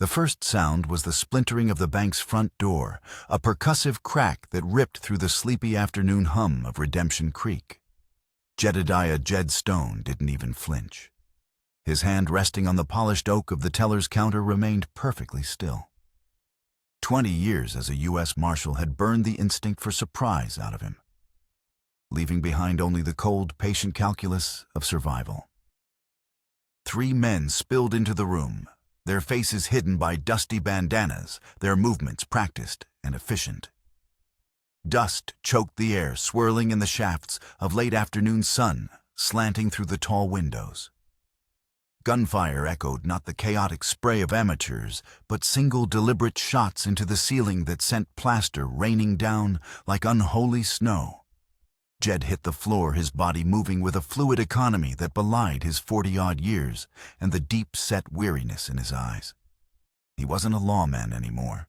The first sound was the splintering of the bank's front door, a percussive crack that ripped through the sleepy afternoon hum of Redemption Creek. Jedediah Jed Stone didn't even flinch. His hand resting on the polished oak of the teller's counter remained perfectly still. 20 years as a U.S. Marshal had burned the instinct for surprise out of him, leaving behind only the cold, patient calculus of survival. 3 men spilled into the room, their faces hidden by dusty bandanas, their movements practiced and efficient. Dust choked the air, swirling in the shafts of late afternoon sun, slanting through the tall windows. Gunfire echoed not the chaotic spray of amateurs, but single deliberate shots into the ceiling that sent plaster raining down like unholy snow. Jed hit the floor, his body moving with a fluid economy that belied his 40-odd years and the deep-set weariness in his eyes. He wasn't a lawman anymore.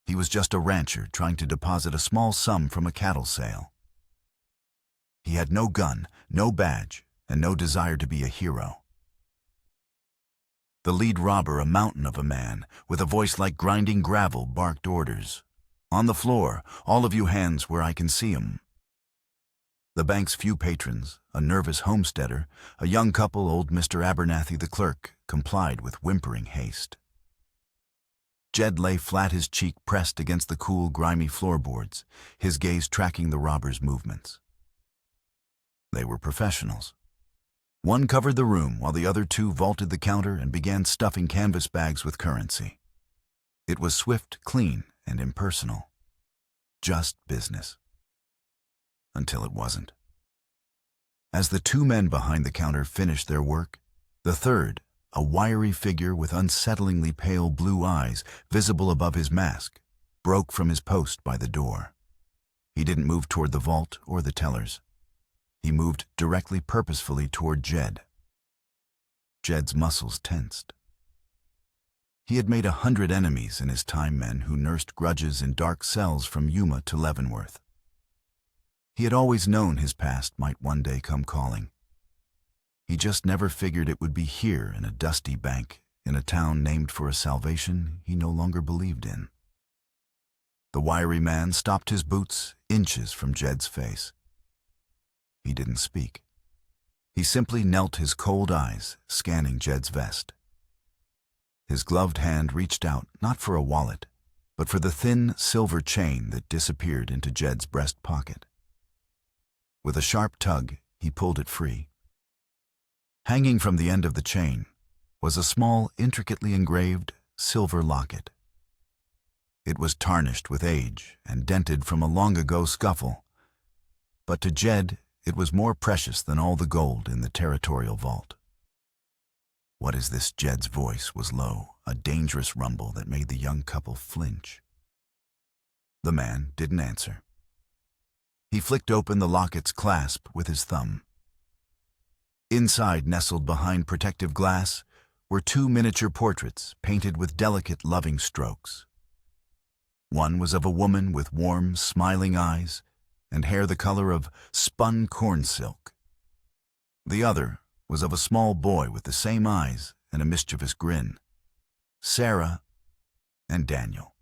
He was just a rancher trying to deposit a small sum from a cattle sale. He had no gun, no badge, and no desire to be a hero. The lead robber, a mountain of a man, with a voice like grinding gravel, barked orders. "On the floor, all of you hands where I can see 'em." The bank's few patrons, a nervous homesteader, a young couple, old Mr. Abernathy the clerk, complied with whimpering haste. Jed lay flat, his cheek pressed against the cool, grimy floorboards, his gaze tracking the robbers' movements. They were professionals. One covered the room while the other 2 vaulted the counter and began stuffing canvas bags with currency. It was swift, clean, and impersonal. Just business. Until it wasn't. As the 2 men behind the counter finished their work, the third, a wiry figure with unsettlingly pale blue eyes visible above his mask, broke from his post by the door. He didn't move toward the vault or the tellers. He moved directly, purposefully toward Jed. Jed's muscles tensed. He had made 100 enemies in his time, men who nursed grudges in dark cells from Yuma to Leavenworth. He had always known his past might one day come calling. He just never figured it would be here in a dusty bank, in a town named for a salvation he no longer believed in. The wiry man stopped his boots inches from Jed's face. He didn't speak. He simply knelt, his cold eyes scanning Jed's vest. His gloved hand reached out, not for a wallet, but for the thin silver chain that disappeared into Jed's breast pocket. With a sharp tug, he pulled it free. Hanging from the end of the chain was a small, intricately engraved silver locket. It was tarnished with age and dented from a long-ago scuffle, but to Jed, it was more precious than all the gold in the territorial vault. "What is this?" Jed's voice was low, a dangerous rumble that made the young couple flinch. The man didn't answer. He flicked open the locket's clasp with his thumb. Inside, nestled behind protective glass, were 2 miniature portraits painted with delicate, loving strokes. One was of a woman with warm, smiling eyes and hair the color of spun corn silk. The other was of a small boy with the same eyes and a mischievous grin. Sarah and Daniel.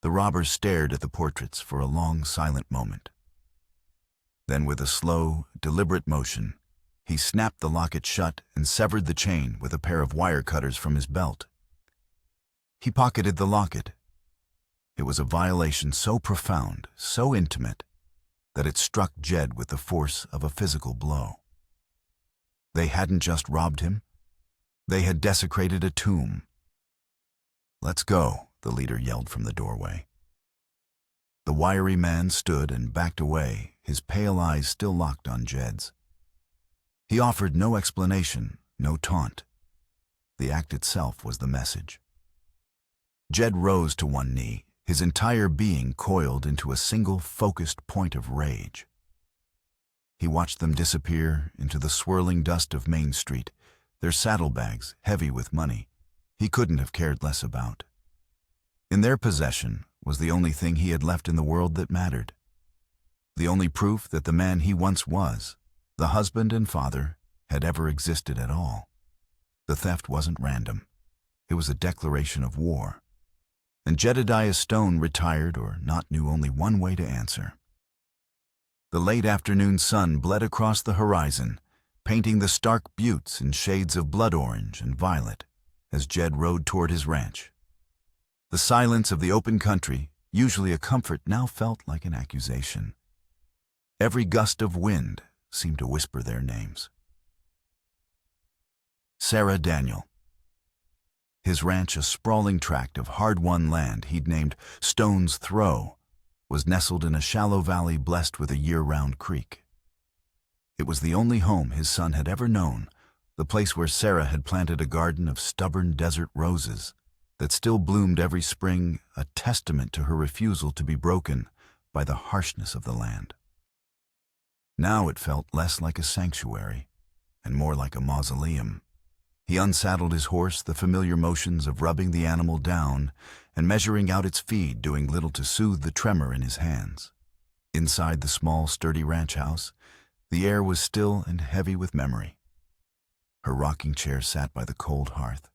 The robbers stared at the portraits for a long, silent moment. Then, with a slow, deliberate motion, he snapped the locket shut and severed the chain with a pair of wire cutters from his belt. He pocketed the locket. It was a violation so profound, so intimate, that it struck Jed with the force of a physical blow. They hadn't just robbed him. They had desecrated a tomb. "Let's go," the leader yelled from the doorway. The wiry man stood and backed away, his pale eyes still locked on Jed's. He offered no explanation, no taunt. The act itself was the message. Jed rose to one knee, his entire being coiled into a single focused point of rage. He watched them disappear into the swirling dust of Main Street, their saddlebags heavy with money he couldn't have cared less about. In their possession was the only thing he had left in the world that mattered. The only proof that the man he once was, the husband and father, had ever existed at all. The theft wasn't random. It was a declaration of war. And Jedediah Stone, retired or not, knew only one way to answer. The late afternoon sun bled across the horizon, painting the stark buttes in shades of blood orange and violet as Jed rode toward his ranch. The silence of the open country, usually a comfort, now felt like an accusation. Every gust of wind seemed to whisper their names. Sarah Daniel. His ranch, a sprawling tract of hard-won land he'd named Stone's Throw, was nestled in a shallow valley blessed with a year-round creek. It was the only home his son had ever known, the place where Sarah had planted a garden of stubborn desert roses that still bloomed every spring, a testament to her refusal to be broken by the harshness of the land. Now it felt less like a sanctuary and more like a mausoleum. He unsaddled his horse, the familiar motions of rubbing the animal down and measuring out its feed doing little to soothe the tremor in his hands. Inside the small, sturdy ranch house, the air was still and heavy with memory. Her rocking chair sat by the cold hearth.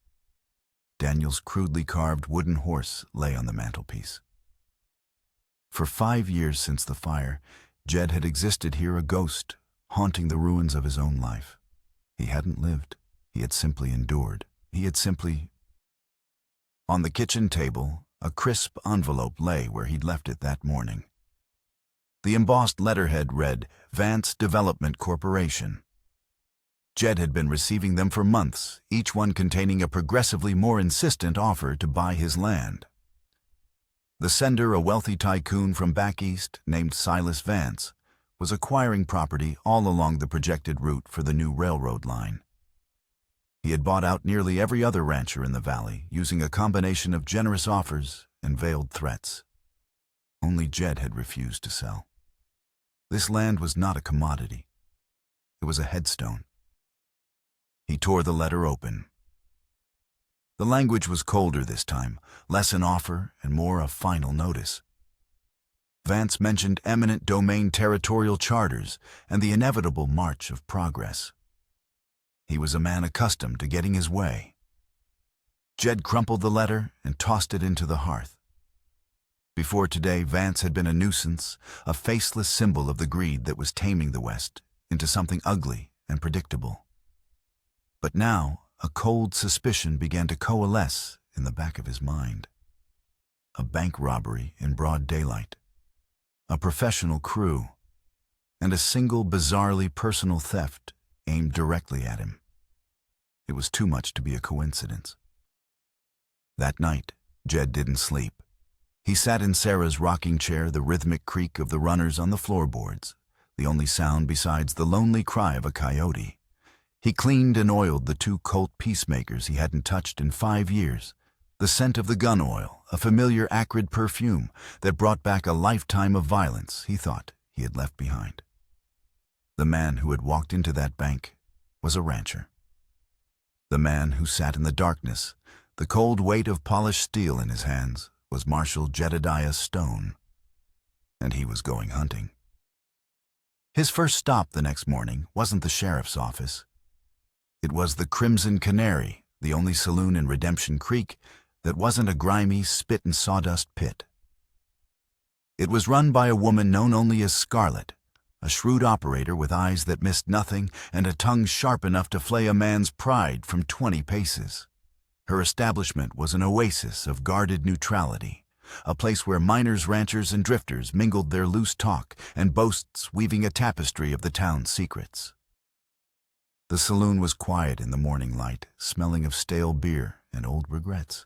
Daniel's crudely carved wooden horse lay on the mantelpiece. For 5 years since the fire, Jed had existed here, a ghost, haunting the ruins of his own life. He hadn't lived. He had simply endured. He had simply... On the kitchen table, a crisp envelope lay where he'd left it that morning. The embossed letterhead read, Vance Development Corporation. Jed had been receiving them for months, each one containing a progressively more insistent offer to buy his land. The sender, a wealthy tycoon from back east named Silas Vance, was acquiring property all along the projected route for the new railroad line. He had bought out nearly every other rancher in the valley, using a combination of generous offers and veiled threats. Only Jed had refused to sell. This land was not a commodity. It was a headstone. He tore the letter open. The language was colder this time, less an offer and more a final notice. Vance mentioned eminent domain territorial charters and the inevitable march of progress. He was a man accustomed to getting his way. Jed crumpled the letter and tossed it into the hearth. Before today, Vance had been a nuisance, a faceless symbol of the greed that was taming the West into something ugly and predictable. But now, a cold suspicion began to coalesce in the back of his mind. A bank robbery in broad daylight, a professional crew, and a single bizarrely personal theft aimed directly at him. It was too much to be a coincidence. That night, Jed didn't sleep. He sat in Sarah's rocking chair, the rhythmic creak of the runners on the floorboards, the only sound besides the lonely cry of a coyote. He cleaned and oiled the 2 Colt peacemakers he hadn't touched in 5 years, the scent of the gun oil, a familiar acrid perfume that brought back a lifetime of violence he thought he had left behind. The man who had walked into that bank was a rancher. The man who sat in the darkness, the cold weight of polished steel in his hands, was Marshal Jedediah Stone, and he was going hunting. His first stop the next morning wasn't the sheriff's office. It was the Crimson Canary, the only saloon in Redemption Creek that wasn't a grimy spit-and-sawdust pit. It was run by a woman known only as Scarlet, a shrewd operator with eyes that missed nothing and a tongue sharp enough to flay a man's pride from 20 paces. Her establishment was an oasis of guarded neutrality, a place where miners, ranchers, and drifters mingled their loose talk and boasts, weaving a tapestry of the town's secrets. The saloon was quiet in the morning light, smelling of stale beer and old regrets.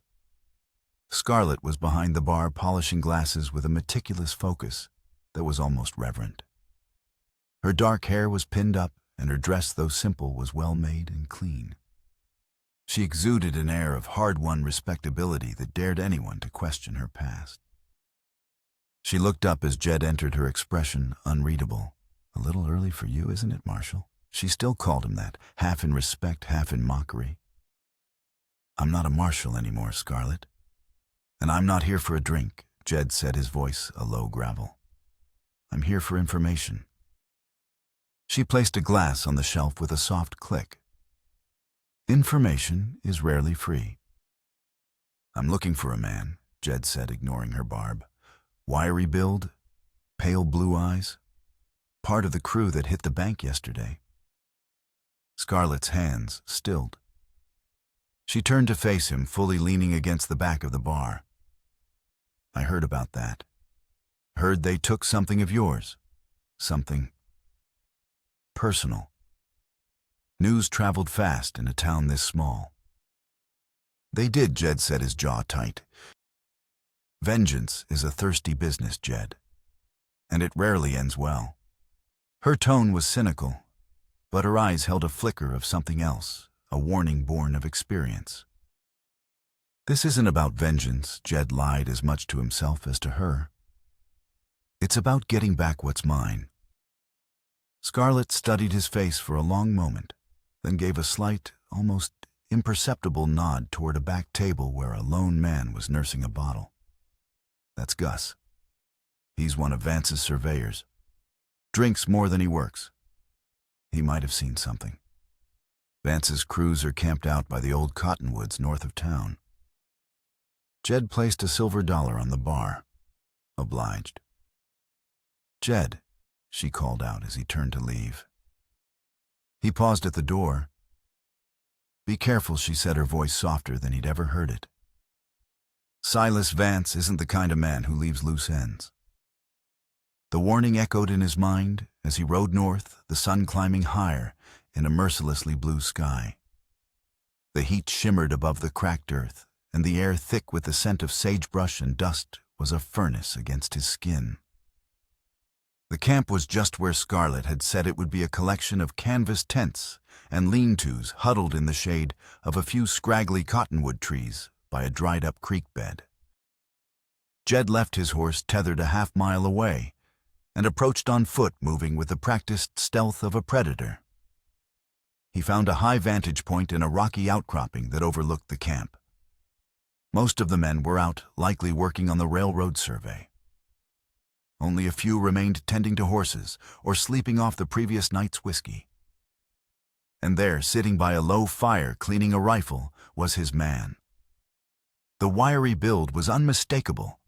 Scarlet was behind the bar, polishing glasses with a meticulous focus that was almost reverent. Her dark hair was pinned up, and her dress, though simple, was well made and clean. She exuded an air of hard-won respectability that dared anyone to question her past. She looked up as Jed entered, her expression unreadable. "A little early for you, isn't it, Marshal?" She still called him that, half in respect, half in mockery. "I'm not a marshal anymore, Scarlet. And I'm not here for a drink," Jed said, his voice a low gravel. "I'm here for information." She placed a glass on the shelf with a soft click. "Information is rarely free. "I'm looking for a man," Jed said, ignoring her barb. "Wiry build, pale blue eyes. Part of the crew that hit the bank yesterday." Scarlett's hands stilled. She turned to face him, fully leaning against the back of the bar. "I heard about that. Heard they took something of yours. Something personal." News traveled fast in a town this small. "They did," Jed said, his jaw tight. "Vengeance is a thirsty business, Jed, and it rarely ends well." Her tone was cynical, but her eyes held a flicker of something else, a warning born of experience. "This isn't about vengeance," Jed lied as much to himself as to her. "It's about getting back what's mine." Scarlett studied his face for a long moment, then gave a slight, almost imperceptible nod toward a back table where a lone man was nursing a bottle. "That's Gus. He's one of Vance's surveyors. Drinks more than he works. He might have seen something. Vance's crews are camped out by the old cottonwoods north of town." Jed placed a silver dollar on the bar. "Obliged." "Jed," she called out as he turned to leave. He paused at the door. "Be careful," she said, her voice softer than he'd ever heard it. "Silas Vance isn't the kind of man who leaves loose ends." The warning echoed in his mind as he rode north, the sun climbing higher in a mercilessly blue sky. The heat shimmered above the cracked earth, and the air, thick with the scent of sagebrush and dust, was a furnace against his skin. The camp was just where Scarlett had said it would be, a collection of canvas tents and lean-tos huddled in the shade of a few scraggly cottonwood trees by a dried-up creek bed. Jed left his horse tethered a half-mile away and approached on foot, moving with the practiced stealth of a predator. He found a high vantage point in a rocky outcropping that overlooked the camp. Most of the men were out, likely working on the railroad survey. Only a few remained tending to horses or sleeping off the previous night's whiskey. And there, sitting by a low fire cleaning a rifle, was his man. The wiry build was unmistakable,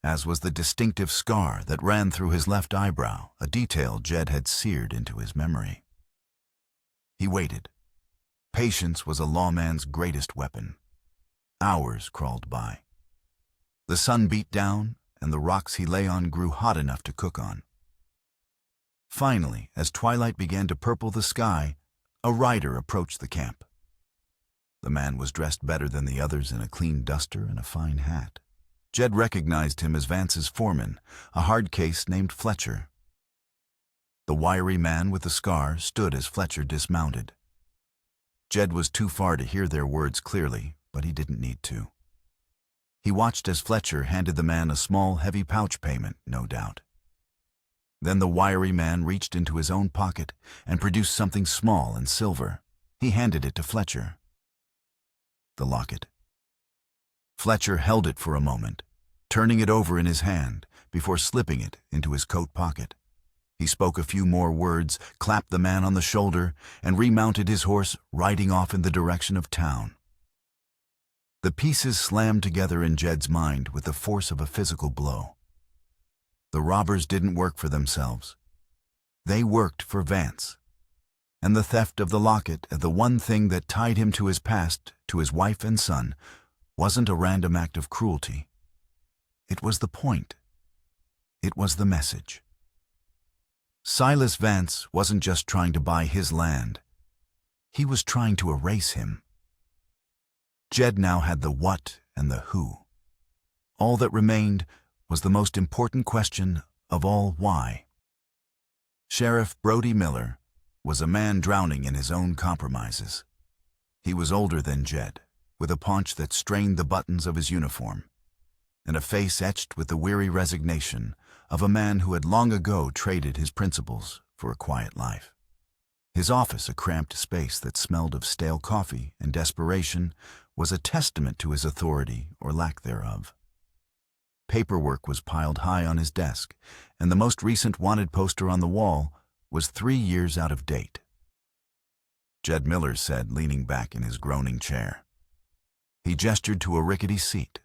as was the distinctive scar that ran through his left eyebrow, a detail Jed had seared into his memory. He waited. Patience was a lawman's greatest weapon. Hours crawled by. The sun beat down, and the rocks he lay on grew hot enough to cook on. Finally, as twilight began to purple the sky, a rider approached the camp. The man was dressed better than the others in a clean duster and a fine hat. Jed recognized him as Vance's foreman, a hard case named Fletcher. The wiry man with the scar stood as Fletcher dismounted. Jed was too far to hear their words clearly, but he didn't need to. He watched as Fletcher handed the man a small, heavy pouch payment, no doubt. Then the wiry man reached into his own pocket and produced something small and silver. He handed it to Fletcher. The locket. Fletcher held it for a moment, turning it over in his hand before slipping it into his coat pocket. He spoke a few more words, clapped the man on the shoulder, and remounted his horse, riding off in the direction of town. The pieces slammed together in Jed's mind with the force of a physical blow. The robbers didn't work for themselves. They worked for Vance. And the theft of the locket, the one thing that tied him to his past, to his wife and son, wasn't a random act of cruelty. It was the point. It was the message. Silas Vance wasn't just trying to buy his land. He was trying to erase him. Jed now had the what and the who. All that remained was the most important question of all: why. Sheriff Brody Miller was a man drowning in his own compromises. He was older than Jed, with a paunch that strained the buttons of his uniform, and a face etched with the weary resignation of a man who had long ago traded his principles for a quiet life. His office, a cramped space that smelled of stale coffee and desperation, was a testament to his authority or lack thereof. Paperwork was piled high on his desk, and the most recent wanted poster on the wall was 3 years out of date. Jed Miller said, leaning back in his groaning chair. He gestured to a rickety seat.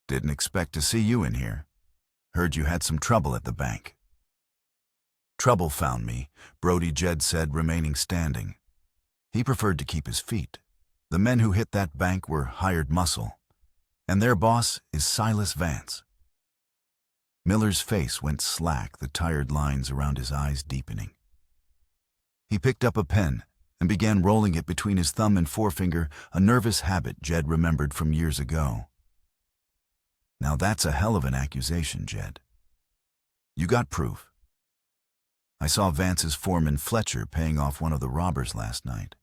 "Didn't expect to see you in here. Heard you had some trouble at the bank." "Trouble found me," Brody Jed said, remaining standing. He preferred to keep his feet. The men who hit that bank were hired muscle, and their boss is Silas Vance. Miller's face went slack, the tired lines around his eyes deepening. He picked up a pen and began rolling it between his thumb and forefinger, a nervous habit Jed remembered from years ago. "Now that's a hell of an accusation, Jed. You got proof?" "I saw Vance's foreman Fletcher paying off one of the robbers last night.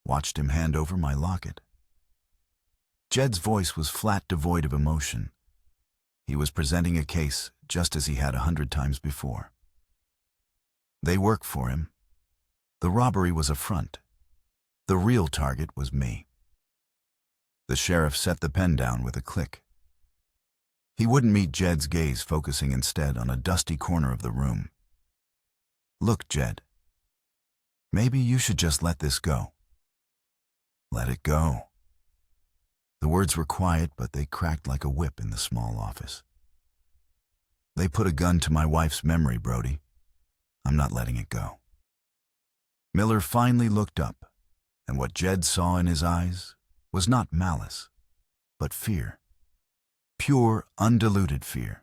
Watched him hand over my locket." Jed's voice was flat, devoid of emotion. He was presenting a case just as he had 100 times before. "They work for him. The robbery was a front. The real target was me." The sheriff set the pen down with a click. He wouldn't meet Jed's gaze, focusing instead on a dusty corner of the room. "Look, Jed, maybe you should just let this go." "Let it go." The words were quiet, but they cracked like a whip in the small office. "They put a gun to my wife's memory, Brody. I'm not letting it go." Miller finally looked up, and what Jed saw in his eyes was not malice, but fear. Pure, undiluted fear.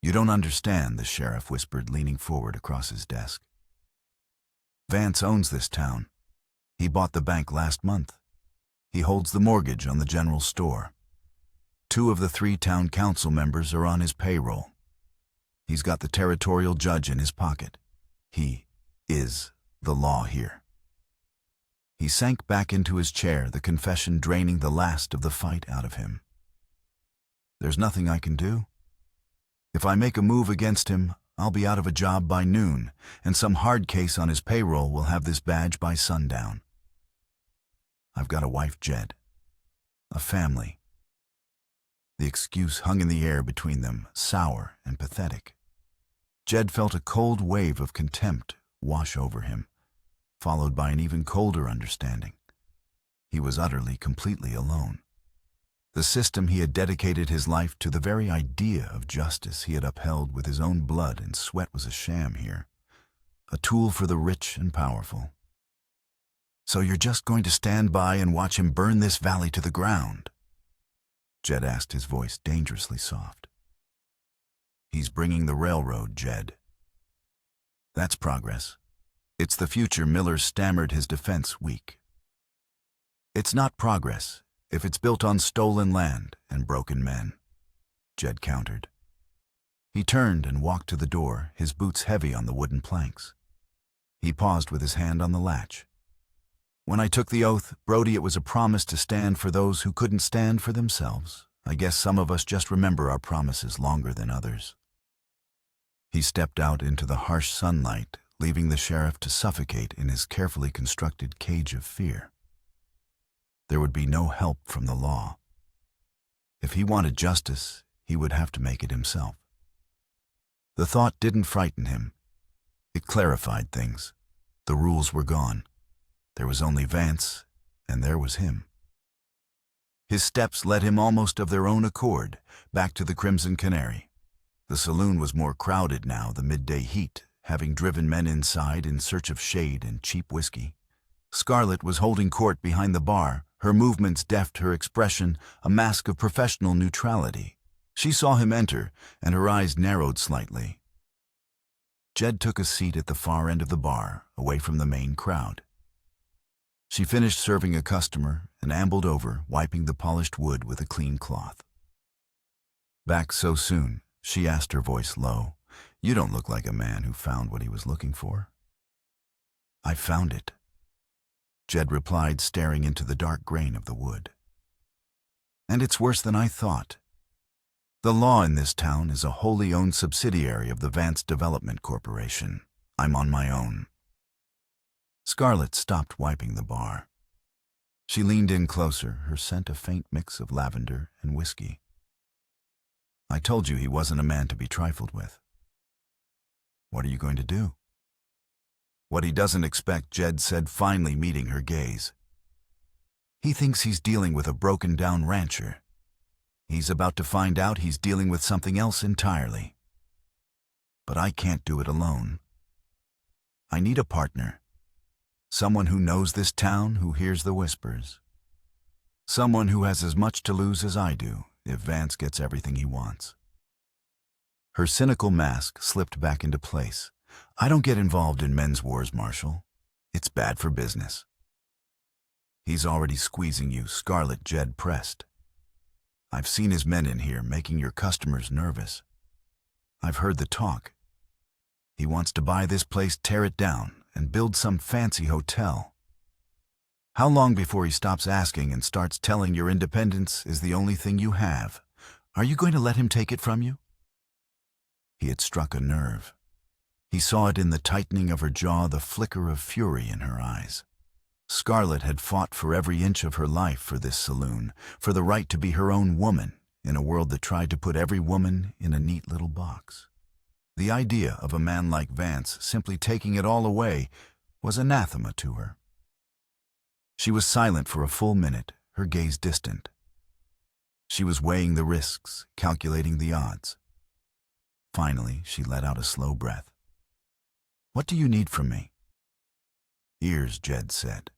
"You don't understand," the sheriff whispered, leaning forward across his desk. "Vance owns this town. He bought the bank last month. He holds the mortgage on the general store. 2 of the 3 town council members are on his payroll. He's got the territorial judge in his pocket. He is the law here." He sank back into his chair, the confession draining the last of the fight out of him. "There's nothing I can do. If I make a move against him, I'll be out of a job by noon, and some hard case on his payroll will have this badge by sundown. I've got a wife, Jed. A family." The excuse hung in the air between them, sour and pathetic. Jed felt a cold wave of contempt wash over him, followed by an even colder understanding. He was utterly, completely alone. The system he had dedicated his life to, the very idea of justice he had upheld with his own blood and sweat, was a sham here, a tool for the rich and powerful. "So you're just going to stand by and watch him burn this valley to the ground?" Jed asked, his voice dangerously soft. "He's bringing the railroad, Jed." "That's progress. It's the future," Miller stammered, his defense weak. "It's not progress if it's built on stolen land and broken men," Jed countered. He turned and walked to the door, his boots heavy on the wooden planks. He paused with his hand on the latch. "When I took the oath, Brody, it was a promise to stand for those who couldn't stand for themselves. I guess some of us just remember our promises longer than others." He stepped out into the harsh sunlight, leaving the sheriff to suffocate in his carefully constructed cage of fear. There would be no help from the law. If he wanted justice, he would have to make it himself. The thought didn't frighten him. It clarified things. The rules were gone. There was only Vance, and there was him. His steps led him almost of their own accord, back to the Crimson Canary. The saloon was more crowded now, the midday heat having driven men inside in search of shade and cheap whiskey. Scarlett was holding court behind the bar, her movements deft, her expression a mask of professional neutrality. She saw him enter, and her eyes narrowed slightly. Jed took a seat at the far end of the bar, away from the main crowd. She finished serving a customer and ambled over, wiping the polished wood with a clean cloth. "Back so soon?" she asked, her voice low. "You don't look like a man who found what he was looking for." "I found it," Jed replied, staring into the dark grain of the wood. "And it's worse than I thought. The law in this town is a wholly owned subsidiary of the Vance Development Corporation. I'm on my own." Scarlett stopped wiping the bar. She leaned in closer, her scent a faint mix of lavender and whiskey. "I told you he wasn't a man to be trifled with." "What are you going to do?" "What he doesn't expect," Jed said, finally meeting her gaze. He thinks he's dealing with a broken-down rancher. He's about to find out he's dealing with something else entirely. But I can't do it alone. I need a partner. Someone who knows this town, who hears the whispers. Someone who has as much to lose as I do if Vance gets everything he wants. Her cynical mask slipped back into place. I don't get involved in men's wars, Marshall. It's bad for business. He's already squeezing you, Scarlet, Jed pressed. I've seen his men in here making your customers nervous. I've heard the talk. He wants to buy this place, tear it down, and build some fancy hotel. How long before he stops asking and starts telling your independence is the only thing you have? Are you going to let him take it from you? He had struck a nerve. He saw it in the tightening of her jaw, the flicker of fury in her eyes. Scarlet had fought for every inch of her life for this saloon, for the right to be her own woman in a world that tried to put every woman in a neat little box. The idea of a man like Vance simply taking it all away was anathema to her. She was silent for a full minute, her gaze distant. She was weighing the risks, calculating the odds. Finally, she let out a slow breath. What do you need from me? Ears, Jed said.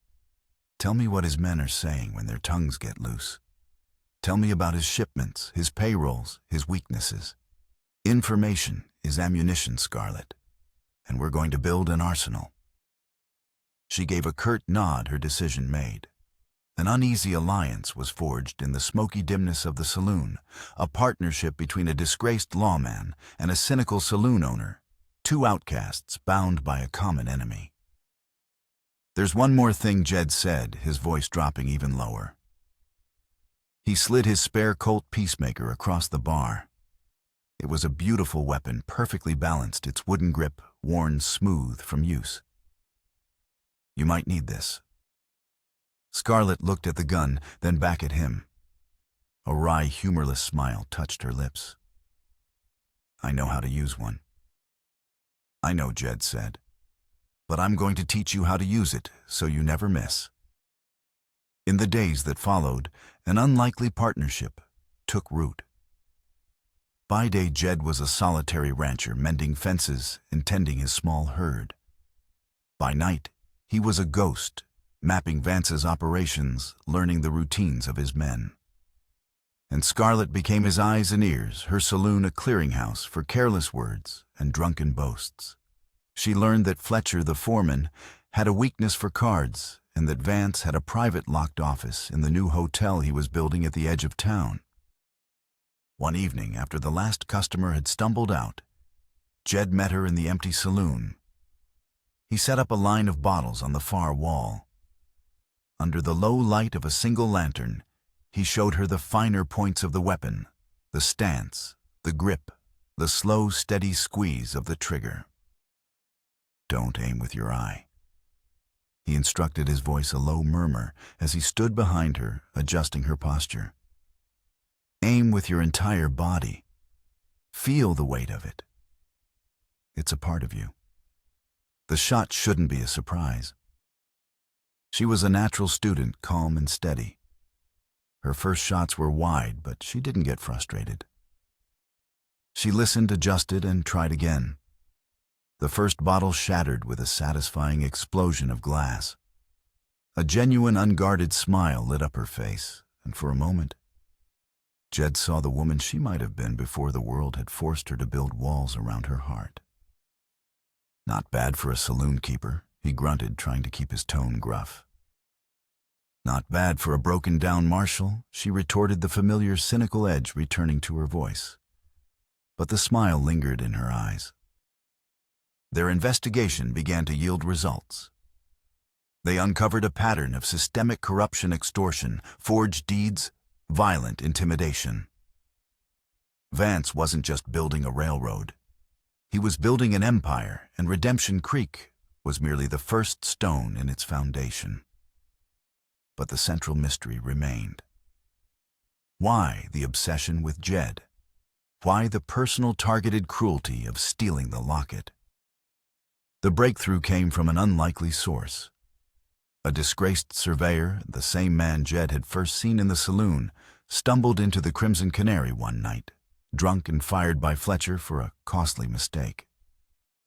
Tell me what his men are saying when their tongues get loose. Tell me about his shipments, his payrolls, his weaknesses. Information is ammunition, Scarlet, and we're going to build an arsenal. She gave a curt nod, her decision made. An uneasy alliance was forged in the smoky dimness of the saloon, a partnership between a disgraced lawman and a cynical saloon owner, two outcasts bound by a common enemy. There's one more thing, Jed said, his voice dropping even lower. He slid his spare Colt Peacemaker across the bar. It was a beautiful weapon, perfectly balanced, its wooden grip worn smooth from use. You might need this. Scarlet looked at the gun, then back at him. A wry, humorless smile touched her lips. I know how to use one. I know, Jed said. But I'm going to teach you how to use it so you never miss. In the days that followed, an unlikely partnership took root. By day, Jed was a solitary rancher mending fences and tending his small herd. By night, he was a ghost, mapping Vance's operations, learning the routines of his men. And Scarlet became his eyes and ears, her saloon a clearinghouse for careless words and drunken boasts. She learned that Fletcher, the foreman, had a weakness for cards, and that Vance had a private locked office in the new hotel he was building at the edge of town. One evening, after the last customer had stumbled out, Jed met her in the empty saloon. He set up a line of bottles on the far wall. Under the low light of a single lantern, he showed her the finer points of the weapon, the stance, the grip, the slow, steady squeeze of the trigger. Don't aim with your eye. He instructed, his voice a low murmur as he stood behind her, adjusting her posture. Aim with your entire body. Feel the weight of it. It's a part of you. The shot shouldn't be a surprise. She was a natural student, calm and steady. Her first shots were wide, but she didn't get frustrated. She listened, adjusted, and tried again. The first bottle shattered with a satisfying explosion of glass. A genuine, unguarded smile lit up her face, and for a moment, Jed saw the woman she might have been before the world had forced her to build walls around her heart. Not bad for a saloon keeper, he grunted, trying to keep his tone gruff. Not bad for a broken-down marshal, she retorted, the familiar, cynical edge returning to her voice. But the smile lingered in her eyes. Their investigation began to yield results. They uncovered a pattern of systemic corruption, extortion, forged deeds, violent intimidation. Vance wasn't just building a railroad. He was building an empire, and Redemption Creek was merely the first stone in its foundation. But the central mystery remained. Why the obsession with Jed? Why the personal targeted cruelty of stealing the locket? The breakthrough came from an unlikely source. A disgraced surveyor, the same man Jed had first seen in the saloon, stumbled into the Crimson Canary one night, drunk and fired by Fletcher for a costly mistake.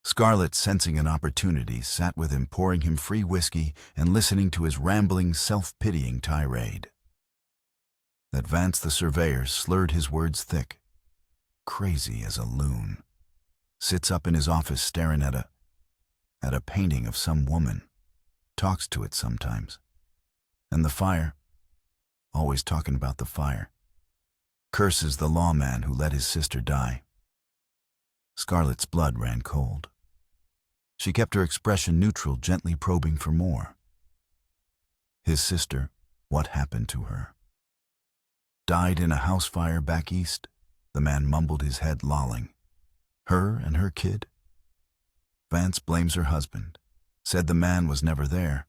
Scarlett, sensing an opportunity, sat with him, pouring him free whiskey and listening to his rambling, self-pitying tirade. That Vance the surveyor slurred his words thick. Crazy as a loon. Sits up in his office staring at a painting of some woman. Talks to it sometimes. And the fire. Always talking about the fire. Curses the lawman who let his sister die. Scarlett's blood ran cold. She kept her expression neutral, gently probing for more. His sister, what happened to her? Died in a house fire back east, the man mumbled, his head lolling. Her and her kid? Vance blames her husband, said the man was never there,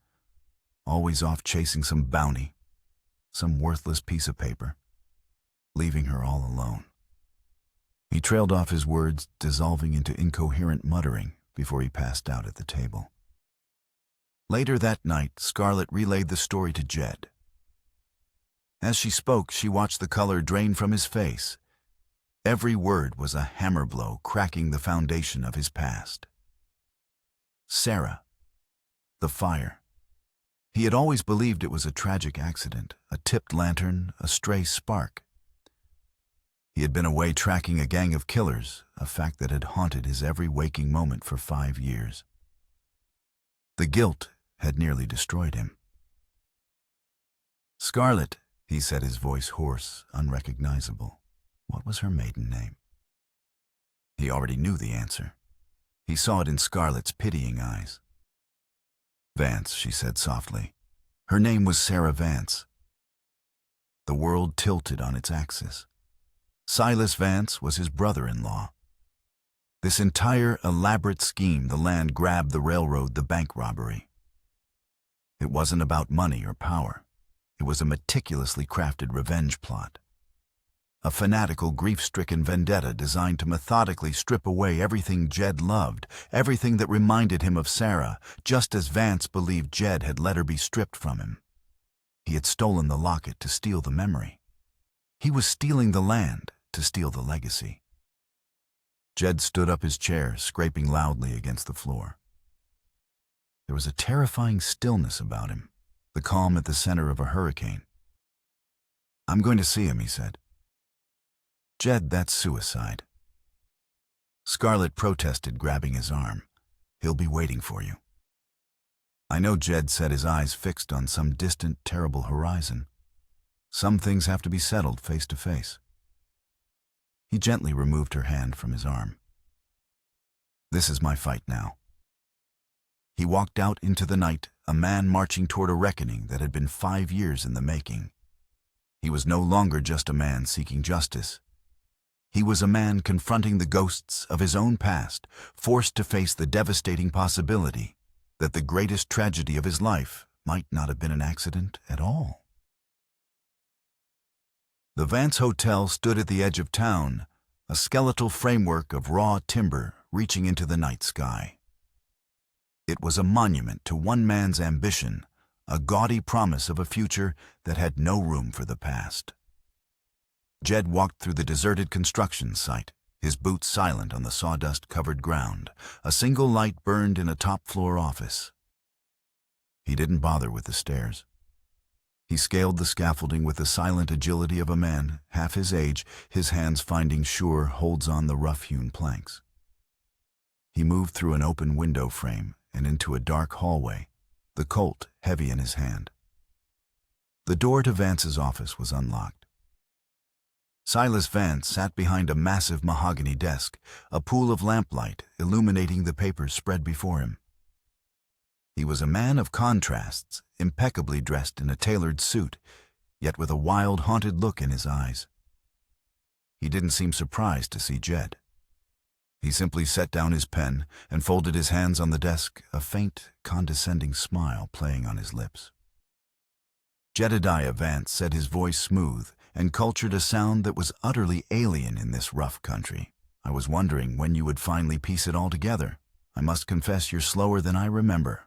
always off chasing some bounty, some worthless piece of paper, leaving her all alone. He trailed off his words, dissolving into incoherent muttering before he passed out at the table. Later that night, Scarlett relayed the story to Jed. As she spoke, she watched the color drain from his face. Every word was a hammer blow cracking the foundation of his past. Sarah. The fire. He had always believed it was a tragic accident, a tipped lantern, a stray spark. He had been away tracking a gang of killers, a fact that had haunted his every waking moment for 5 years. The guilt had nearly destroyed him. Scarlett, he said, his voice hoarse, unrecognizable. What was her maiden name? He already knew the answer. He saw it in Scarlett's pitying eyes. Vance, she said softly. Her name was Sarah Vance. The world tilted on its axis. Silas Vance was his brother-in-law. This entire elaborate scheme, the land grab, the railroad, the bank robbery. It wasn't about money or power. It was a meticulously crafted revenge plot. A fanatical, grief-stricken vendetta designed to methodically strip away everything Jed loved, everything that reminded him of Sarah, just as Vance believed Jed had let her be stripped from him. He had stolen the locket to steal the memory. He was stealing the land to steal the legacy. Jed stood up his chair, scraping loudly against the floor. There was a terrifying stillness about him, the calm at the center of a hurricane. I'm going to see him, he said. Jed, that's suicide. Scarlett protested, grabbing his arm. He'll be waiting for you. I know, Jed said, his eyes fixed on some distant, terrible horizon. Some things have to be settled face to face. He gently removed her hand from his arm. This is my fight now. He walked out into the night, a man marching toward a reckoning that had been 5 years in the making. He was no longer just a man seeking justice. He was a man confronting the ghosts of his own past, forced to face the devastating possibility that the greatest tragedy of his life might not have been an accident at all. The Vance Hotel stood at the edge of town, a skeletal framework of raw timber reaching into the night sky. It was a monument to one man's ambition, a gaudy promise of a future that had no room for the past. Jed walked through the deserted construction site, his boots silent on the sawdust-covered ground. A single light burned in a top-floor office. He didn't bother with the stairs. He scaled the scaffolding with the silent agility of a man, half his age, his hands finding sure holds on the rough-hewn planks. He moved through an open window frame and into a dark hallway, the Colt heavy in his hand. The door to Vance's office was unlocked. Silas Vance sat behind a massive mahogany desk, a pool of lamplight illuminating the papers spread before him. He was a man of contrasts, impeccably dressed in a tailored suit, yet with a wild, haunted look in his eyes. He didn't seem surprised to see Jed. He simply set down his pen and folded his hands on the desk, a faint, condescending smile playing on his lips. Jedediah Vance said, his voice smooth and cultured, a sound that was utterly alien in this rough country. I was wondering when you would finally piece it all together. I must confess you're slower than I remember.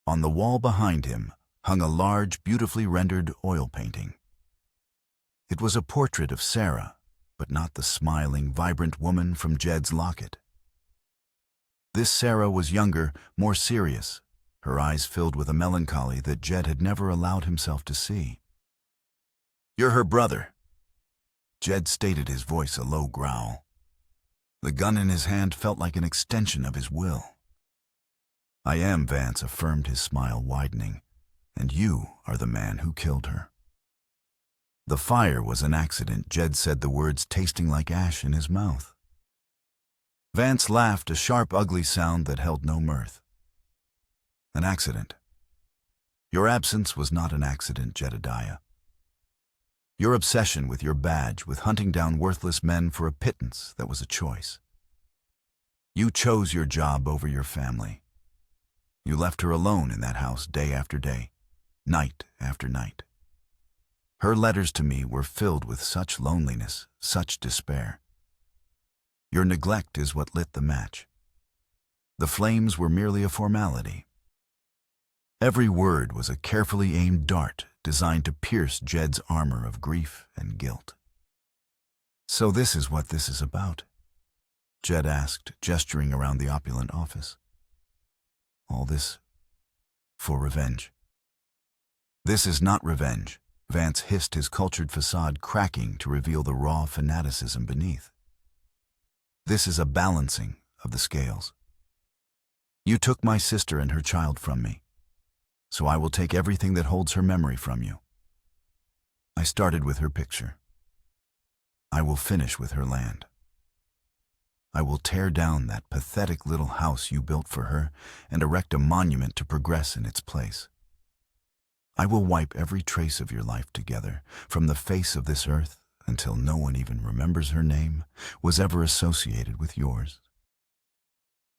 On the wall behind him hung a large, beautifully rendered oil painting. It was a portrait of Sarah, but not the smiling, vibrant woman from Jed's locket. This Sarah was younger, more serious, her eyes filled with a melancholy that Jed had never allowed himself to see. "You're her brother," Jed stated, his voice a low growl. The gun in his hand felt like an extension of his will. "I am," Vance affirmed, his smile widening, "and you are the man who killed her." "The fire was an accident," Jed said, the words tasting like ash in his mouth. Vance laughed, a sharp, ugly sound that held no mirth. "An accident? Your absence was not an accident, Jedediah. Your obsession with your badge, with hunting down worthless men for a pittance, that was a choice. You chose your job over your family. You left her alone in that house day after day, night after night. Her letters to me were filled with such loneliness, such despair. Your neglect is what lit the match. The flames were merely a formality." Every word was a carefully aimed dart designed to pierce Jed's armor of grief and guilt. "So this is what this is about?" Jed asked, gesturing around the opulent office. "All this for revenge?" "This is not revenge," Vance hissed, his cultured facade cracking to reveal the raw fanaticism beneath. "This is a balancing of the scales. You took my sister and her child from me, so I will take everything that holds her memory from you. I started with her picture. I will finish with her land. I will tear down that pathetic little house you built for her and erect a monument to progress in its place. I will wipe every trace of your life together from the face of this earth until no one even remembers her name was ever associated with yours."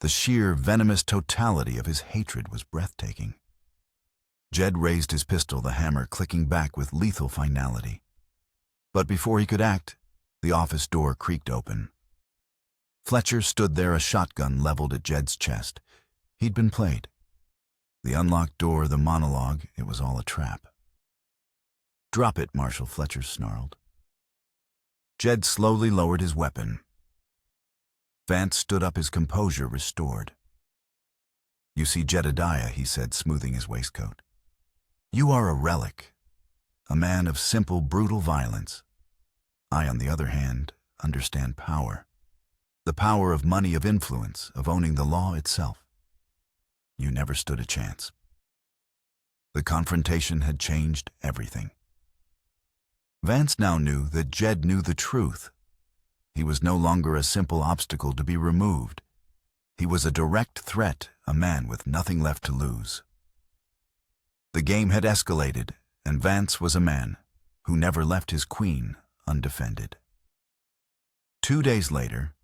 The sheer, venomous totality of his hatred was breathtaking. Jed raised his pistol, the hammer clicking back with lethal finality. But before he could act, the office door creaked open. Fletcher stood there, a shotgun leveled at Jed's chest. He'd been played. The unlocked door, the monologue, it was all a trap. "Drop it," Marshal Fletcher snarled. Jed slowly lowered his weapon. Vance stood up, his composure restored. "You see, Jedediah," he said, smoothing his waistcoat. "You are a relic, a man of simple, brutal violence. I, on the other hand, understand power. The power of money, of influence, of owning the law itself. You never stood a chance." The confrontation had changed everything. Vance now knew that Jed knew the truth. He was no longer a simple obstacle to be removed. He was a direct threat, a man with nothing left to lose. The game had escalated, and Vance was a man who never left his queen undefended. 2 days later,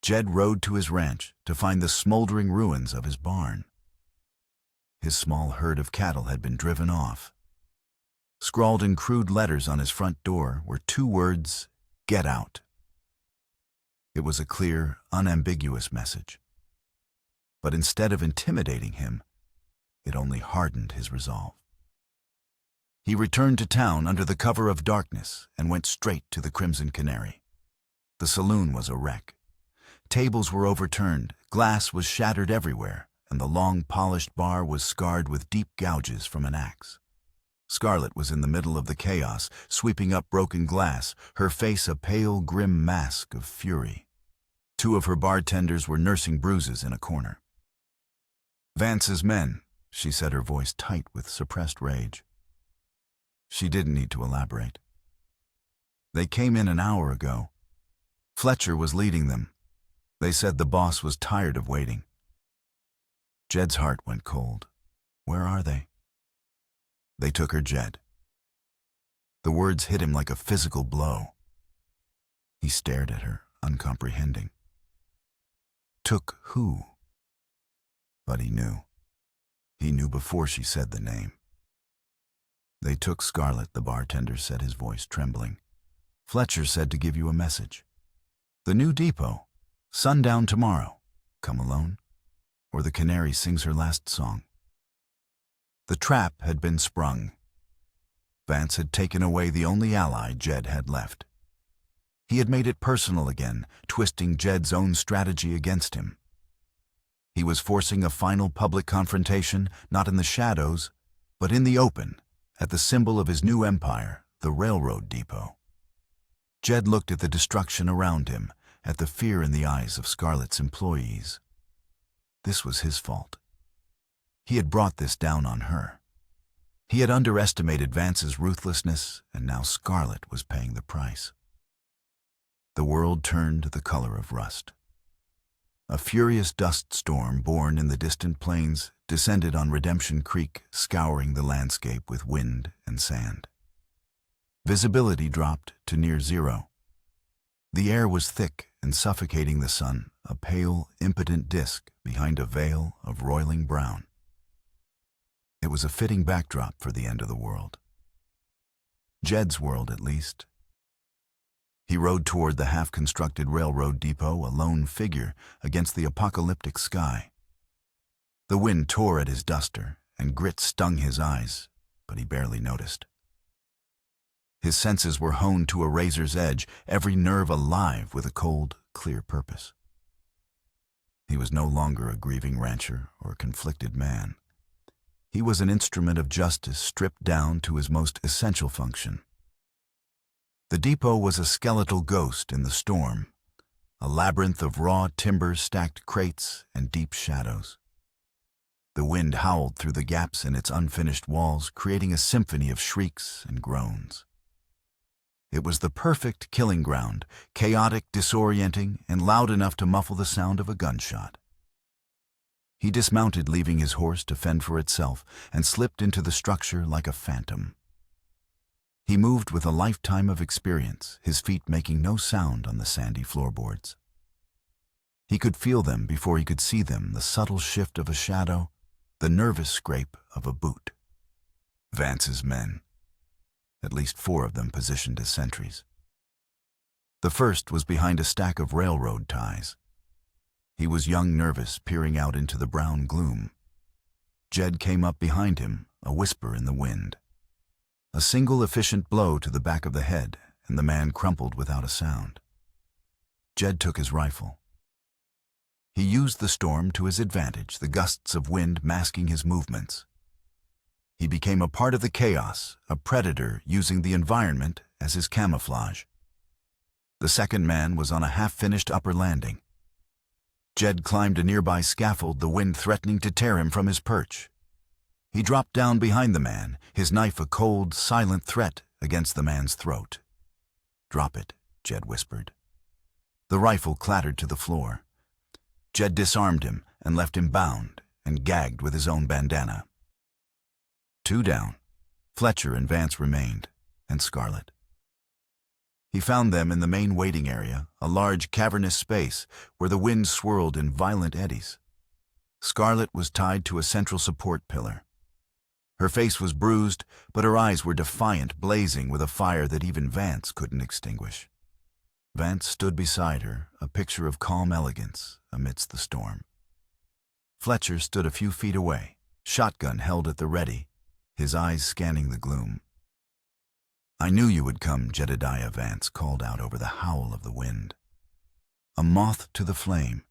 Jed rode to his ranch to find the smoldering ruins of his barn. His small herd of cattle had been driven off. Scrawled in crude letters on his front door were 2 words, "Get out." It was a clear, unambiguous message. But instead of intimidating him, it only hardened his resolve. He returned to town under the cover of darkness and went straight to the Crimson Canary. The saloon was a wreck. Tables were overturned, glass was shattered everywhere, and the long, polished bar was scarred with deep gouges from an axe. Scarlet was in the middle of the chaos, sweeping up broken glass, her face a pale, grim mask of fury. 2 of her bartenders were nursing bruises in a corner. "Vance's men," she said, her voice tight with suppressed rage. She didn't need to elaborate. "They came in an hour ago. Fletcher was leading them. They said the boss was tired of waiting." Jed's heart went cold. "Where are they?" "They took her, Jed." The words hit him like a physical blow. He stared at her, uncomprehending. Took who? But he knew. He knew before she said the name. "They took Scarlet," the bartender said, his voice trembling. "Fletcher said to give you a message. The new depot. Sundown tomorrow. Come alone, or the canary sings her last song." The trap had been sprung. Vance had taken away the only ally Jed had left. He had made it personal again, twisting Jed's own strategy against him. He was forcing a final public confrontation, not in the shadows, but in the open, at the symbol of his new empire, the railroad depot. Jed looked at the destruction around him, at the fear in the eyes of Scarlett's employees. This was his fault. He had brought this down on her. He had underestimated Vance's ruthlessness, and now Scarlett was paying the price. The world turned the color of rust. A furious dust storm born in the distant plains descended on Redemption Creek, scouring the landscape with wind and sand. Visibility dropped to near zero. The air was thick and suffocating the sun, a pale, impotent disk behind a veil of roiling brown. It was a fitting backdrop for the end of the world. Jed's world, at least. He rode toward the half-constructed railroad depot, a lone figure against the apocalyptic sky. The wind tore at his duster, and grit stung his eyes, but he barely noticed. His senses were honed to a razor's edge, every nerve alive with a cold, clear purpose. He was no longer a grieving rancher or a conflicted man. He was an instrument of justice stripped down to his most essential function. The depot was a skeletal ghost in the storm, a labyrinth of raw timber, stacked crates, and deep shadows. The wind howled through the gaps in its unfinished walls, creating a symphony of shrieks and groans. It was the perfect killing ground, chaotic, disorienting, and loud enough to muffle the sound of a gunshot. He dismounted, leaving his horse to fend for itself, and slipped into the structure like a phantom. He moved with a lifetime of experience, his feet making no sound on the sandy floorboards. He could feel them before he could see them, the subtle shift of a shadow, the nervous scrape of a boot. Vance's men. At least 4 of them positioned as sentries. The first was behind a stack of railroad ties. He was young, nervous, peering out into the brown gloom. Jed came up behind him, a whisper in the wind. A single efficient blow to the back of the head, and the man crumpled without a sound. Jed took his rifle. He used the storm to his advantage, the gusts of wind masking his movements. He became a part of the chaos, a predator using the environment as his camouflage. The second man was on a half-finished upper landing. Jed climbed a nearby scaffold, the wind threatening to tear him from his perch. He dropped down behind the man, his knife a cold, silent threat against the man's throat. "Drop it," Jed whispered. The rifle clattered to the floor. Jed disarmed him and left him bound and gagged with his own bandana. 2 down. Fletcher and Vance remained, and Scarlett. He found them in the main waiting area, a large cavernous space where the wind swirled in violent eddies. Scarlett was tied to a central support pillar. Her face was bruised, but her eyes were defiant, blazing with a fire that even Vance couldn't extinguish. Vance stood beside her, a picture of calm elegance amidst the storm. Fletcher stood a few feet away, shotgun held at the ready, his eyes scanning the gloom. "I knew you would come," Jedediah Vance called out over the howl of the wind. "A moth to the flame.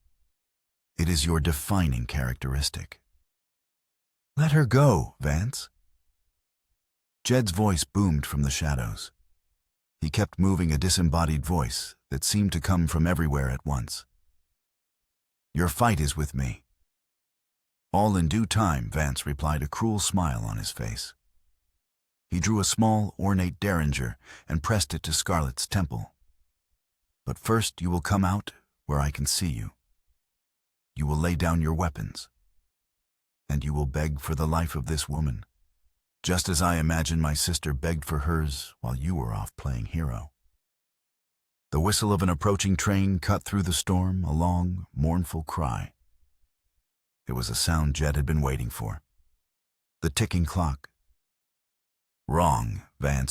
It is your defining characteristic." "Let her go, Vance." Jed's voice boomed from the shadows. He kept moving, a disembodied voice that seemed to come from everywhere at once. "Your fight is with me." "All in due time," Vance replied, a cruel smile on his face. He drew a small, ornate derringer and pressed it to Scarlett's temple. "But first you will come out where I can see you. You will lay down your weapons. And you will beg for the life of this woman, just as I imagine my sister begged for hers while you were off playing hero." The whistle of an approaching train cut through the storm, a long, mournful cry. It was a sound Jed had been waiting for. The ticking clock. "Wrong,"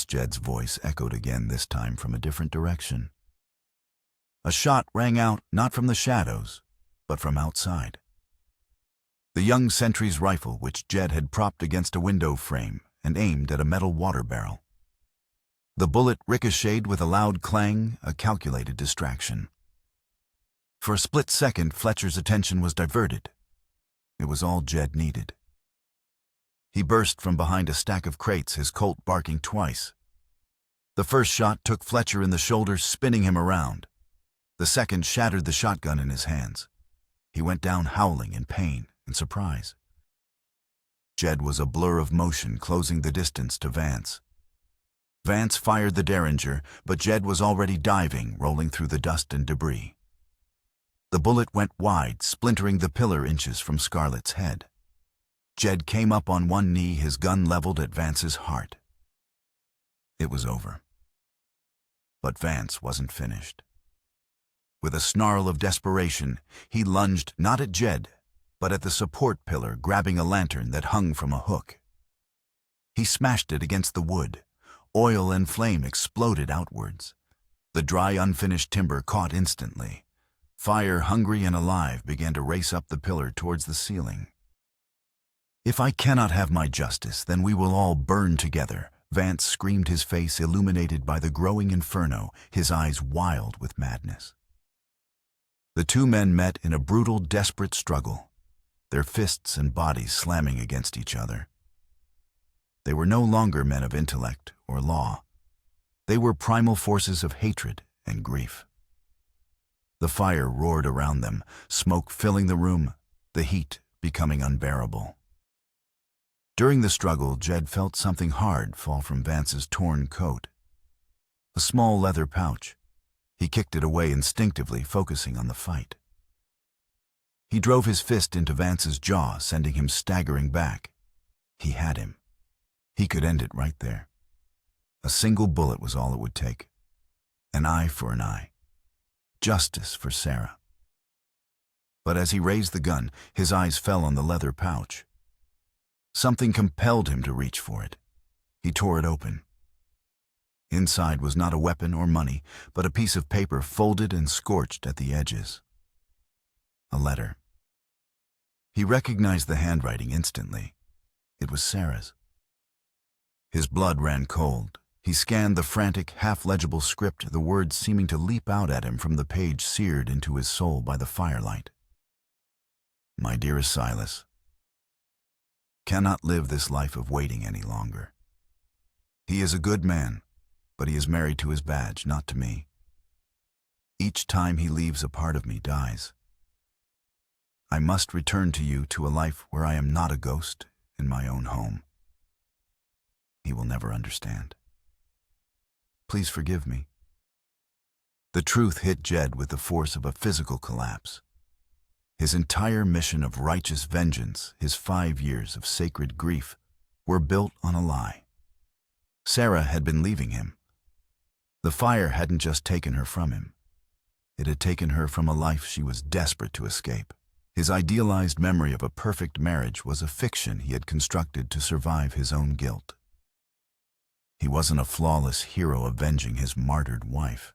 Jed's voice echoed again, this time from a different direction. A shot rang out, not from the shadows, but from outside. The young sentry's rifle, which Jed had propped against a window frame and aimed at a metal water barrel. The bullet ricocheted with a loud clang, a calculated distraction. For a split second, Fletcher's attention was diverted. It was all Jed needed. He burst from behind a stack of crates, his Colt barking twice. The first shot took Fletcher in the shoulder, spinning him around. The second shattered the shotgun in his hands. He went down howling in pain and surprise. Jed was a blur of motion, closing the distance to Vance. Vance fired the Derringer, but Jed was already diving, rolling through the dust and debris. The bullet went wide, splintering the pillar inches from Scarlett's head. Jed came up on one knee, his gun leveled at Vance's heart. It was over. But Vance wasn't finished. With a snarl of desperation, he lunged not at Jed, but at the support pillar, grabbing a lantern that hung from a hook. He smashed it against the wood. Oil and flame exploded outwards. The dry, unfinished timber caught instantly. Fire, hungry and alive, began to race up the pillar towards the ceiling. "If I cannot have my justice, then we will all burn together," Vance screamed, his face illuminated by the growing inferno, his eyes wild with madness. The two men met in a brutal, desperate struggle, their fists and bodies slamming against each other. They were no longer men of intellect or law. They were primal forces of hatred and grief. The fire roared around them, smoke filling the room, the heat becoming unbearable. During the struggle, Jed felt something hard fall from Vance's torn coat. A small leather pouch. He kicked it away instinctively, focusing on the fight. He drove his fist into Vance's jaw, sending him staggering back. He had him. He could end it right there. A single bullet was all it would take. An eye for an eye. Justice for Sarah. But as he raised the gun, his eyes fell on the leather pouch. Something compelled him to reach for it. He tore it open. Inside was not a weapon or money, but a piece of paper folded and scorched at the edges. A letter. He recognized the handwriting instantly. It was Sarah's. His blood ran cold. He scanned the frantic, half-legible script, the words seeming to leap out at him from the page seared into his soul by the firelight. "My dearest Silas, cannot live this life of waiting any longer. He is a good man, but he is married to his badge, not to me. Each time he leaves, a part of me dies. I must return to you, to a life where I am not a ghost in my own home. He will never understand. Please forgive me." The truth hit Jed with the force of a physical collapse. His entire mission of righteous vengeance, his 5 years of sacred grief, were built on a lie. Sarah had been leaving him. The fire hadn't just taken her from him. It had taken her from a life she was desperate to escape. His idealized memory of a perfect marriage was a fiction he had constructed to survive his own guilt. He wasn't a flawless hero avenging his martyred wife.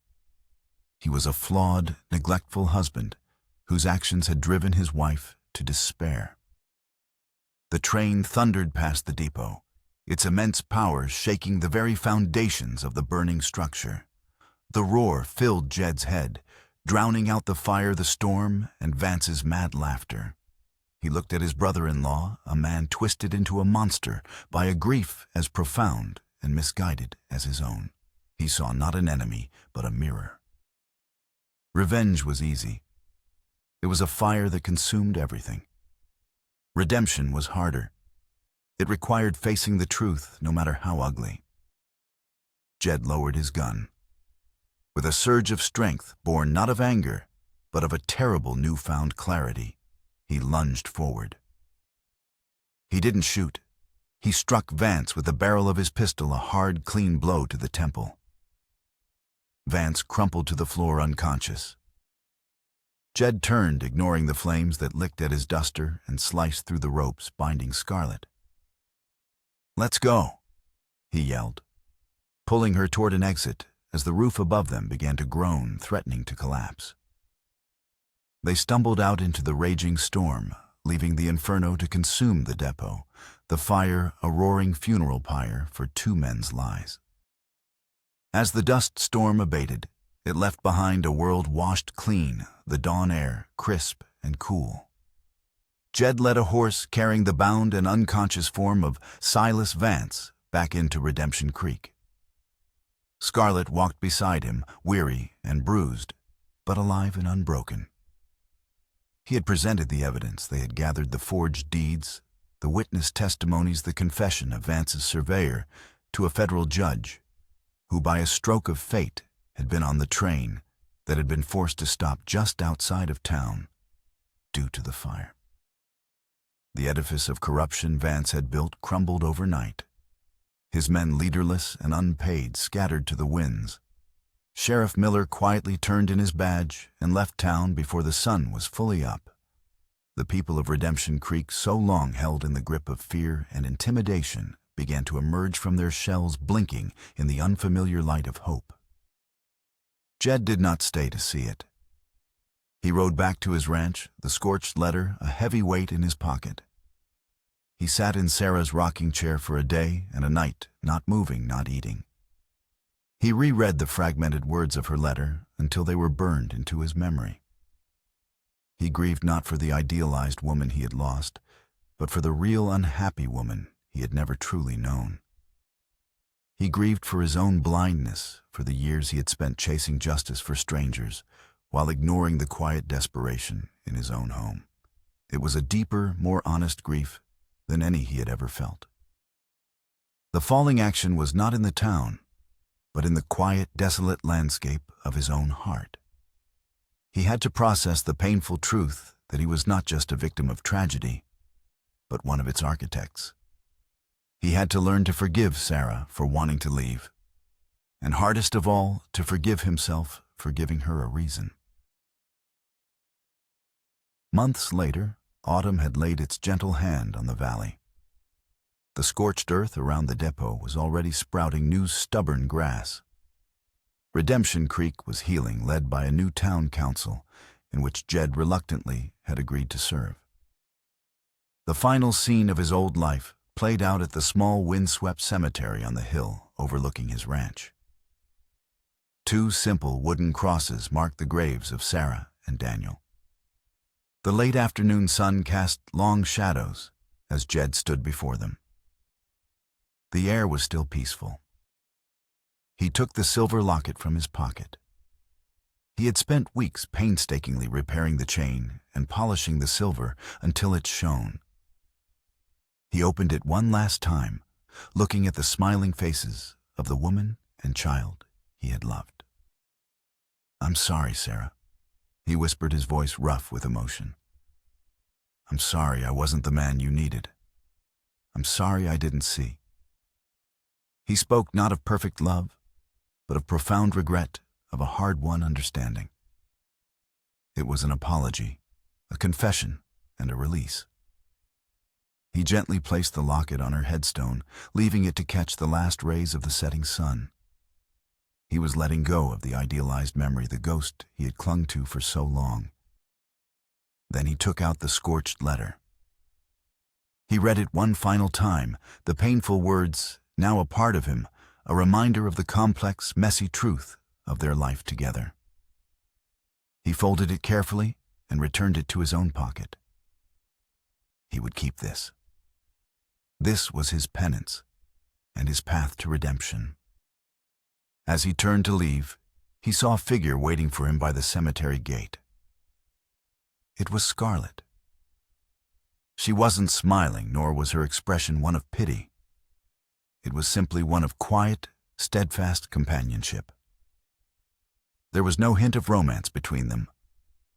He was a flawed, neglectful husband whose actions had driven his wife to despair. The train thundered past the depot, its immense power shaking the very foundations of the burning structure. The roar filled Jed's head, drowning out the fire, the storm, and Vance's mad laughter. He looked at his brother-in-law, a man twisted into a monster by a grief as profound and misguided as his own. He saw not an enemy, but a mirror. Revenge was easy. It was a fire that consumed everything. Redemption was harder. It required facing the truth, no matter how ugly. Jed lowered his gun. With a surge of strength, born not of anger, but of a terrible newfound clarity, he lunged forward. He didn't shoot. He struck Vance with the barrel of his pistol, a hard, clean blow to the temple. Vance crumpled to the floor unconscious. Jed turned, ignoring the flames that licked at his duster and sliced through the ropes binding Scarlett. "Let's go," he yelled, pulling her toward an exit as the roof above them began to groan, threatening to collapse. They stumbled out into the raging storm, leaving the inferno to consume the depot, the fire a roaring funeral pyre for 2 men's lies. As the dust storm abated, it left behind a world washed clean, the dawn air crisp and cool. Jed led a horse carrying the bound and unconscious form of Silas Vance back into Redemption Creek. Scarlett walked beside him, weary and bruised, but alive and unbroken. He had presented the evidence. They had gathered the forged deeds, the witness testimonies, the confession of Vance's surveyor to a federal judge, who by a stroke of fate had been on the train that had been forced to stop just outside of town due to the fire. The edifice of corruption Vance had built crumbled overnight. His men leaderless and unpaid, scattered to the winds. Sheriff Miller quietly turned in his badge and left town before the sun was fully up. The people of Redemption Creek, so long held in the grip of fear and intimidation, began to emerge from their shells, blinking in the unfamiliar light of hope. Jed did not stay to see it. He rode back to his ranch, the scorched letter a heavy weight in his pocket. He sat in Sarah's rocking chair for a day and a night, not moving, not eating. He reread the fragmented words of her letter until they were burned into his memory. He grieved not for the idealized woman he had lost, but for the real unhappy woman he had never truly known. He grieved for his own blindness, for the years he had spent chasing justice for strangers, while ignoring the quiet desperation in his own home. It was a deeper, more honest grief than any he had ever felt. The falling action was not in the town, but in the quiet, desolate landscape of his own heart. He had to process the painful truth that he was not just a victim of tragedy, but one of its architects. He had to learn to forgive Sarah for wanting to leave, and hardest of all, to forgive himself for giving her a reason. Months later, autumn had laid its gentle hand on the valley. The scorched earth around the depot was already sprouting new stubborn grass. Redemption Creek was healing, led by a new town council in which Jed reluctantly had agreed to serve. The final scene of his old life played out at the small windswept cemetery on the hill overlooking his ranch. 2 simple wooden crosses marked the graves of Sarah and Daniel. The late afternoon sun cast long shadows as Jed stood before them. The air was still peaceful. He took the silver locket from his pocket. He had spent weeks painstakingly repairing the chain and polishing the silver until it shone. He opened it one last time, looking at the smiling faces of the woman and child he had loved. "I'm sorry, Sarah," he whispered, his voice rough with emotion. "I'm sorry I wasn't the man you needed. I'm sorry I didn't see." He spoke not of perfect love, but of profound regret, of a hard-won understanding. It was an apology, a confession, and a release. He gently placed the locket on her headstone, leaving it to catch the last rays of the setting sun. He was letting go of the idealized memory, the ghost he had clung to for so long. Then he took out the scorched letter. He read it one final time, the painful words, now a part of him, a reminder of the complex, messy truth of their life together. He folded it carefully and returned it to his own pocket. He would keep this. This was his penance and his path to redemption. As he turned to leave, he saw a figure waiting for him by the cemetery gate. It was Scarlett. She wasn't smiling, nor was her expression one of pity. It was simply one of quiet, steadfast companionship. There was no hint of romance between them,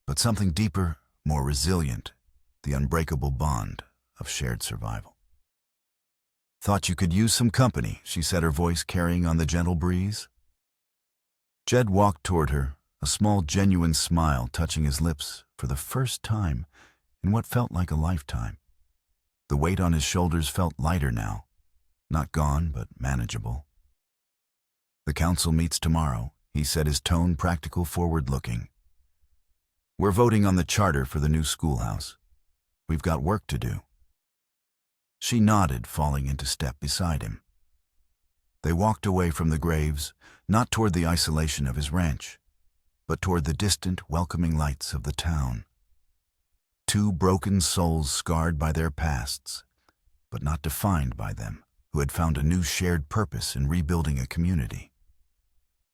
but something deeper, more resilient, the unbreakable bond of shared survival. "Thought you could use some company," she said, her voice carrying on the gentle breeze. Jed walked toward her, a small, genuine smile touching his lips for the first time in what felt like a lifetime. The weight on his shoulders felt lighter now, not gone, but manageable. "The council meets tomorrow," he said, his tone practical, forward-looking. "We're voting on the charter for the new schoolhouse. We've got work to do." She nodded, falling into step beside him. They walked away from the graves, not toward the isolation of his ranch, but toward the distant, welcoming lights of the town. Two broken souls scarred by their pasts, but not defined by them, who had found a new shared purpose in rebuilding a community.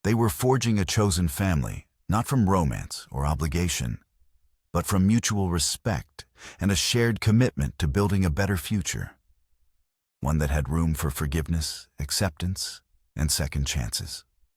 They were forging a chosen family, not from romance or obligation, but from mutual respect and a shared commitment to building a better future, one that had room for forgiveness, acceptance, and second chances.